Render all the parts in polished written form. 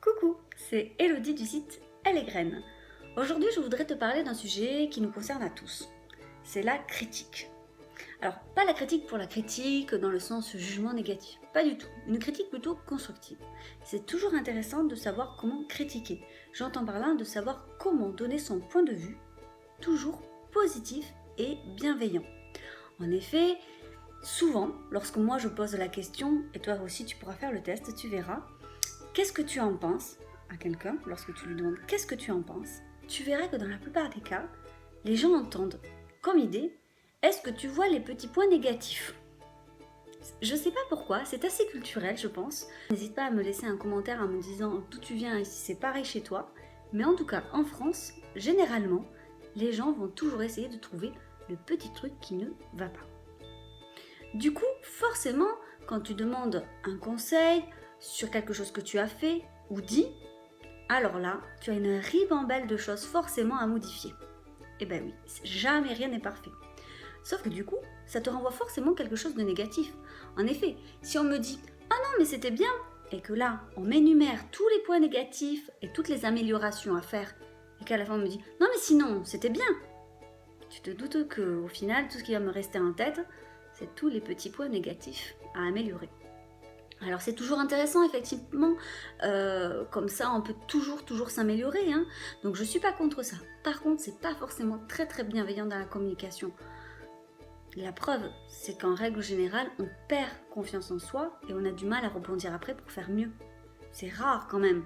Coucou, c'est Elodie du site Elle est Graine. Aujourd'hui, je voudrais te parler d'un sujet qui nous concerne à tous. C'est la critique. Alors, pas la critique pour la critique dans le sens jugement négatif, pas du tout. Une critique plutôt constructive. C'est toujours intéressant de savoir comment critiquer. J'entends par là de savoir comment donner son point de vue, toujours positif et bienveillant. En effet, souvent, lorsque moi je pose la question, et toi aussi tu pourras faire le test, tu verras, qu'est-ce que tu en penses à quelqu'un, lorsque tu lui demandes qu'est-ce que tu en penses, tu verras que dans la plupart des cas, les gens entendent comme idée, est-ce que tu vois les petits points négatifs? Je sais pas pourquoi, c'est assez culturel je pense. N'hésite pas à me laisser un commentaire en me disant d'où tu viens et si c'est pareil chez toi. Mais en tout cas, en France, généralement, les gens vont toujours essayer de trouver le petit truc qui ne va pas. Du coup, forcément, quand tu demandes un conseil sur quelque chose que tu as fait ou dit, alors là, tu as une ribambelle de choses forcément à modifier. Eh ben oui, jamais rien n'est parfait. Sauf que du coup, ça te renvoie forcément quelque chose de négatif. En effet, si on me dit « Ah non, mais c'était bien !» et que là, on m'énumère tous les points négatifs et toutes les améliorations à faire, et qu'à la fin on me dit « Non, mais sinon, c'était bien !» Tu te doutes qu'au final, tout ce qui va me rester en tête, c'est tous les petits points négatifs à améliorer. Alors c'est toujours intéressant effectivement, comme ça on peut toujours s'améliorer, hein. Donc je suis pas contre ça. Par contre c'est pas forcément très bienveillant dans la communication. La preuve c'est qu'en règle générale on perd confiance en soi et on a du mal à rebondir après pour faire mieux. C'est rare quand même,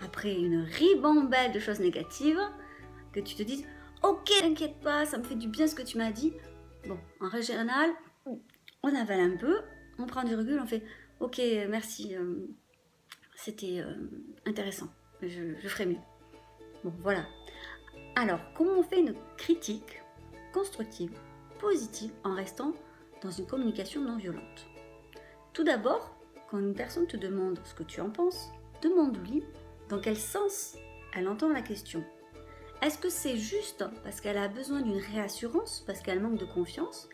après une ribambelle de choses négatives, que tu te dises ok t'inquiète pas ça me fait du bien ce que tu m'as dit. Bon en règle générale on avale un peu, on prend du recul, on fait ok, merci, c'était intéressant, je ferai mieux. Bon, voilà. Alors, comment on fait une critique constructive, positive, en restant dans une communication non violente? Tout d'abord, quand une personne te demande ce que tu en penses, demande-lui dans quel sens elle entend la question. Est-ce que c'est juste parce qu'elle a besoin d'une réassurance, parce qu'elle manque de confiance?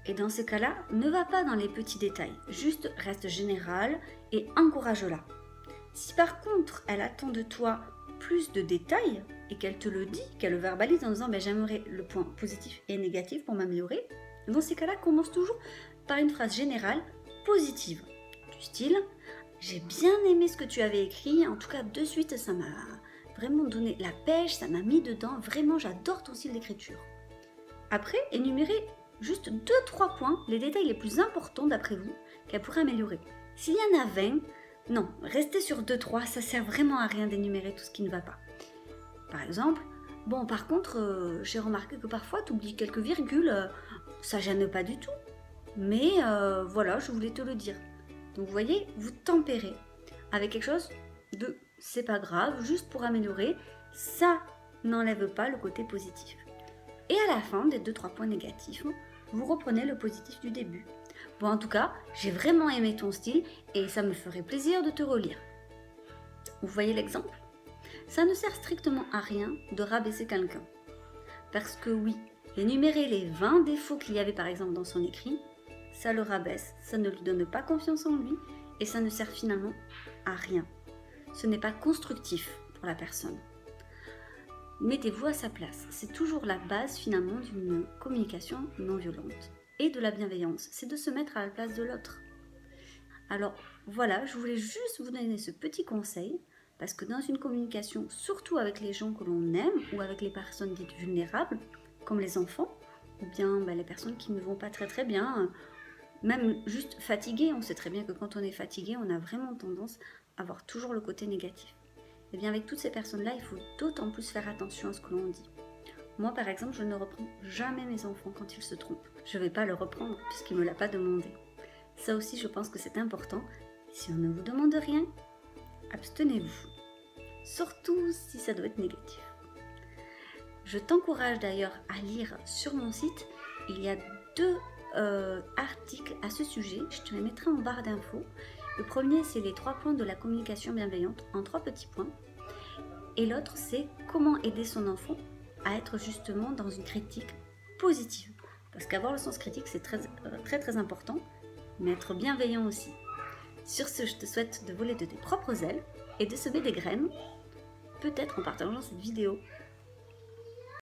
Et dans ce cas-là, ne va pas dans les petits détails, juste reste général et encourage-la. Si par contre elle attend de toi plus de détails et qu'elle te le dit, qu'elle le verbalise en disant j'aimerais le point positif et négatif pour m'améliorer, dans ces cas-là, commence toujours par une phrase générale positive, du style j'ai bien aimé ce que tu avais écrit, en tout cas de suite ça m'a vraiment donné la pêche, ça m'a mis dedans, vraiment j'adore ton style d'écriture. Après, énumérez juste 2-3 points, les détails les plus importants d'après vous, qu'elle pourrait améliorer. S'il y en a 20, non, restez sur 2-3, ça sert vraiment à rien d'énumérer tout ce qui ne va pas. Par exemple, bon par contre, j'ai remarqué que parfois tu oublies quelques virgules, ça gêne pas du tout, mais voilà, je voulais te le dire. Donc vous voyez, vous tempérez avec quelque chose de c'est pas grave, juste pour améliorer, ça n'enlève pas le côté positif. Et à la fin des 2-3 points négatifs, vous reprenez le positif du début. Bon, en tout cas, j'ai vraiment aimé ton style et ça me ferait plaisir de te relire. Vous voyez l'exemple? Ça ne sert strictement à rien de rabaisser quelqu'un. Parce que oui, énumérer les 20 défauts qu'il y avait par exemple dans son écrit, ça le rabaisse, ça ne lui donne pas confiance en lui et ça ne sert finalement à rien. Ce n'est pas constructif pour la personne. Mettez-vous à sa place. C'est toujours la base finalement d'une communication non violente. Et de la bienveillance, c'est de se mettre à la place de l'autre. Alors voilà, je voulais juste vous donner ce petit conseil, parce que dans une communication, surtout avec les gens que l'on aime, ou avec les personnes dites vulnérables, comme les enfants, ou bien les personnes qui ne vont pas très bien, même juste fatiguées, on sait très bien que quand on est fatigué, on a vraiment tendance à avoir toujours le côté négatif. Et bien avec toutes ces personnes-là, il faut d'autant plus faire attention à ce que l'on dit. Moi par exemple, je ne reprends jamais mes enfants quand ils se trompent. Je ne vais pas le reprendre puisqu'il ne me l'a pas demandé. Ça aussi, je pense que c'est important. Si on ne vous demande rien, abstenez-vous. Surtout si ça doit être négatif. Je t'encourage d'ailleurs à lire sur mon site. Il y a 2 articles à ce sujet. Je te les mettrai en barre d'infos. Le premier, c'est les 3 points de la communication bienveillante en 3 petits points. Et l'autre, c'est comment aider son enfant à être justement dans une critique positive. Parce qu'avoir le sens critique, c'est très important, mais être bienveillant aussi. Sur ce, je te souhaite de voler de tes propres ailes et de semer des graines, peut-être en partageant cette vidéo.